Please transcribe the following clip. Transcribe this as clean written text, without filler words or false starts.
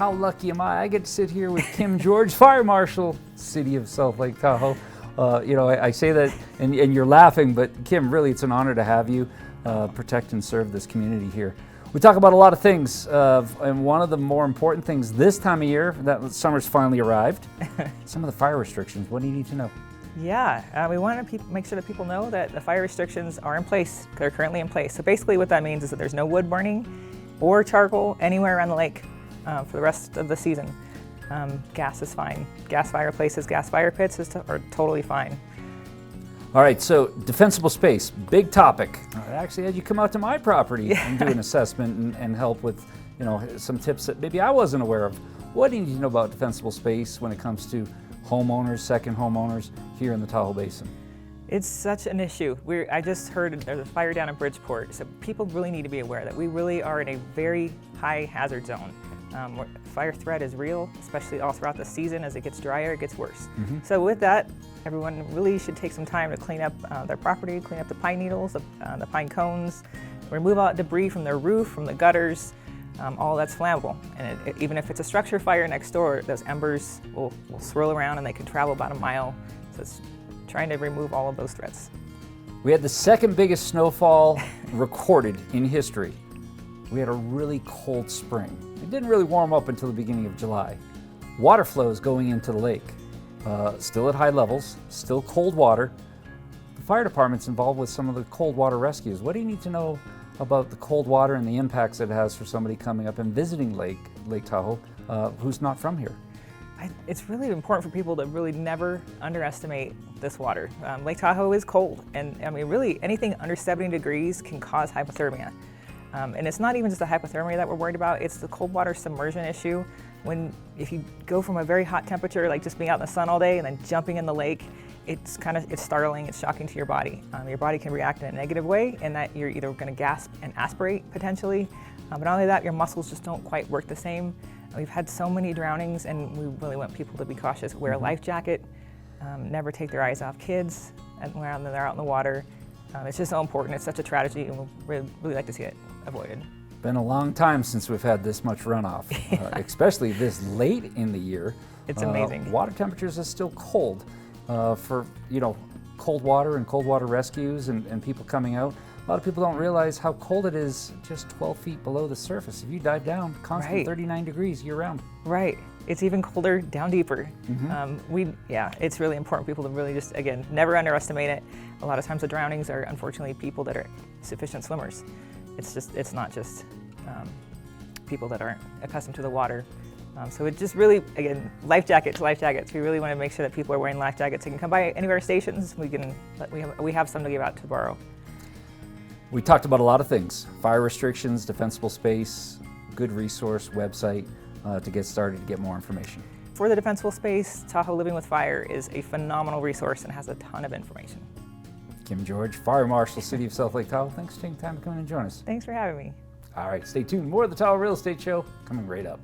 how lucky am I? I get to sit here with Kim George, Fire Marshal, City of South Lake Tahoe. I say that, and you're laughing, but Kim, really, it's an honor to have you protect and serve this community here. We talk about a lot of things, and one of the more important things this time of year, that summer's finally arrived, some of the fire restrictions. What do you need to know? Yeah, we want to make sure that people know that the fire restrictions are in place. They're currently in place. So basically what that means is that there's no wood burning or charcoal anywhere around the lake for the rest of the season. Gas is fine. Gas fireplaces, gas fire pits are totally fine. All right, so defensible space, big topic. I actually had you come out to my property and do an assessment and help with, some tips that maybe I wasn't aware of. What do you need to know about defensible space when it comes to homeowners, second homeowners here in the Tahoe Basin? It's such an issue. I just heard there's a fire down in Bridgeport, so people really need to be aware that we really are in a very high hazard zone. Fire threat is real, especially all throughout the season. As it gets drier, it gets worse. So with that, everyone really should take some time to clean up their property, clean up the pine needles, the pine cones, remove all debris from their roof, from the gutters, all that's flammable. And even if it's a structure fire next door, those embers will swirl around and they can travel about a mile. So it's trying to remove all of those threats. We had the second biggest snowfall recorded in history. We had a really cold spring. It didn't really warm up until the beginning of July. Water flows going into the lake, still at high levels, still cold water. The fire department's involved with some of the cold water rescues. What do you need to know about the cold water and the impacts it has for somebody coming up and visiting Lake Tahoe who's not from here? It's really important for people to really never underestimate this water. Lake Tahoe is cold, and I mean really anything under 70 degrees can cause hypothermia. And it's not even just the hypothermia that we're worried about, it's the cold water submersion issue. If you go from a very hot temperature, like just being out in the sun all day and then jumping in the lake, it's startling, it's shocking to your body. Your body can react in a negative way, and that you're either going to gasp and aspirate potentially, but not only that, your muscles just don't quite work the same. We've had so many drownings, and we really want people to be cautious. Wear a life jacket, never take their eyes off kids when they're out in the water. It's just so important. It's such a tragedy, and we'd really like to see it avoided. Been a long time since we've had this much runoff, especially this late in the year. It's amazing. Water temperatures are still cold for cold water and cold water rescues and people coming out. A lot of people don't realize how cold it is just 12 feet below the surface. If you dive down, constant 39 degrees year round. Right. It's even colder down deeper. It's really important people to really just, again, never underestimate it. A lot of times the drownings are unfortunately people that are sufficient swimmers. It's not just people that aren't accustomed to the water. So it just really, again, life jackets. We really want to make sure that people are wearing life jackets. You can come by any of our stations. We have some to give out to borrow. We talked about a lot of things: fire restrictions, defensible space, good resource website to get started, to get more information. For the defensible space, Tahoe Living with Fire is a phenomenal resource and has a ton of information. Kim George, Fire Marshal, City of South Lake Tahoe. Thanks for taking time to come in and join us. Thanks for having me. All right, stay tuned. More of the Tahoe Real Estate Show coming right up.